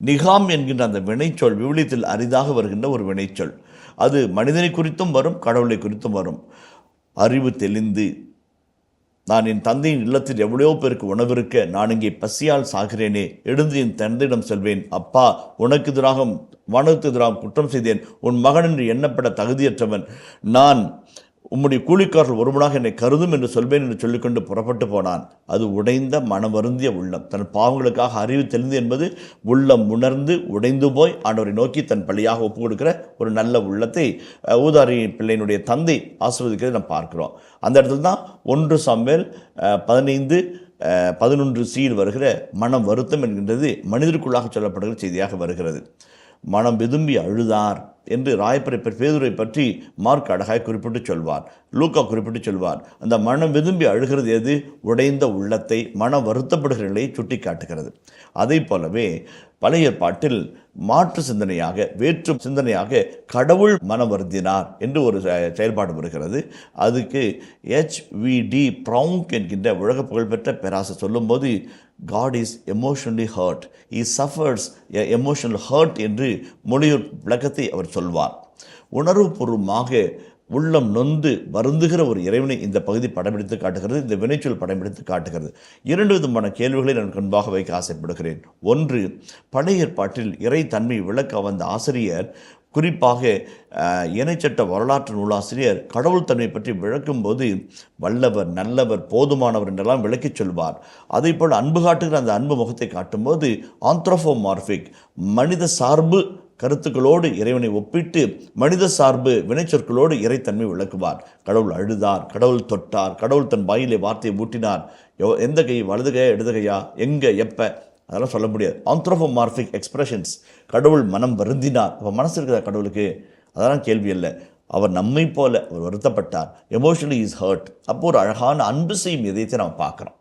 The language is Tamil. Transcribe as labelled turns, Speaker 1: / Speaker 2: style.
Speaker 1: நிகாம் என்கின்ற அந்த வினைச்சொல் விவிலியத்தில் அரிதாக வருகின்ற ஒரு வினைச்சொல். அது மனிதனை குறித்தும் வரும், கடவுளை குறித்தும் வரும். அறிவு தெளிந்து, நான் என் தந்தையின் இல்லத்தில் எவ்வளோ பேருக்கு உணவிருக்க நான் இங்கே பசியால் சாகிறேனே, எழுந்து என் தந்தையிடம் செல்வேன். அப்பா, உனக்கு எதிராக வானத்துக்கு எதிராக குற்றம் செய்தேன், உன் மகன் என்று எண்ணப்பட தகுதியற்றவன், நான் உம்முடைய கூலிக்காரர்கள் ஒருவனாக என்னை கருதும் என்று சொல்வேன் என்று சொல்லிக்கொண்டு புறப்பட்டு போனான். அது உடைந்த மனம் வருந்திய உள்ளம். தன் பாவங்களுக்காக அறிவு தெளிந்து என்பது உள்ளம் உணர்ந்து உடைந்து போய் ஆண்டவரை நோக்கி தன் பள்ளியாக ஒப்புக் கொடுக்கிற ஒரு நல்ல உள்ளத்தை ஊதாரி பிள்ளையினுடைய தந்தை ஆசீர்வதிக்கிறதை நாம் பார்க்கிறோம். அந்த இடத்துல தான் 1 சாமுவேல் 15:11 வருகிற மனம் வருத்தம் என்கின்றது மனிதருக்குள்ளாக சொல்லப்படுகிற செய்தியாக வருகிறது. மனம் விதும்பி அழுதார் என்று ராயப்பரை பேதுரை பற்றி மார்க் அழகாய் குறிப்பிட்டு சொல்வார், லூக்கா குறிப்பிட்டு சொல்வார். அந்த மனம் விதும்பி அழுகிறது எது? உடைந்த உள்ளத்தை, மனம் வருத்தப்படுகிற நிலையை சுட்டி காட்டுகிறது. அதை போலவே பழைய ஏற்பாட்டில் மாற்று சிந்தனையாக, வேற்று சிந்தனையாக கடவுள் மனம் வருந்தினார் என்று ஒரு செயல்பாடு வருகிறது. அதுக்கு HVD ப்ரவுங்க் என்கின்ற உலக புகழ்பெற்ற பேராசர் சொல்லும்போது, God is emotionally hurt, he suffers a emotional hurt என்று மொழியூர் விளக்கத்தை அவர் சொல்வார். உணர்வுபூர்வமாக உள்ளம் நொந்து வருந்துகிற ஒரு இறைவனை இந்த பகுதி படம்பிடித்து காட்டுகிறது, இந்த வினைச்சொல் படம்பிடித்து காட்டுகிறது. 2 விதமான கேள்விகளை நான் முன்பாக வைக்க ஆசைப்படுகிறேன். ஒன்று, பழைய ஏற்பாட்டில் இறை தன்மை விளக்க வந்த ஆசிரியர், குறிப்பாக இணைச்சட்ட வரலாற்று நூலாசிரியர் கடவுள் தன்மை பற்றி விளக்கும் போது வல்லவர், நல்லவர், போதுமானவர் என்றெல்லாம் விளக்கிச் சொல்வார். அதே போல் அன்பு காட்டுகிற அந்த அன்பு முகத்தை காட்டும்போது ஆந்த்ரோபோமார்பிக், மனித சார்பு கருத்துக்களோடு இறைவனை ஒப்பிட்டு மனித சார்பு வினைச்சொற்களோடு இறைத்தன்மை விளக்குவார். கடவுள் அழுதார், கடவுள் தொட்டார், கடவுள் தன் வாயிலே வார்த்தையை ஊட்டினார், எந்த கை, வலது கையா இடது கையா, எங்கே, எப்போ, அதெல்லாம் சொல்ல முடியாது. ஆந்த்ரோபோமார்பிக் எக்ஸ்பிரஷன்ஸ். கடவுள் மனம் வருந்தினார். அப்போ மனசு இருக்குதா கடவுளுக்கு? அதெல்லாம் கேள்வி இல்லை. அவர் நம்மை போல அவர் வருத்தப்பட்டார். Emotionally is hurt. அப்போ ஒரு அழகான அன்பு செய்யும் இதயத்தை நாம் பார்க்குறோம்.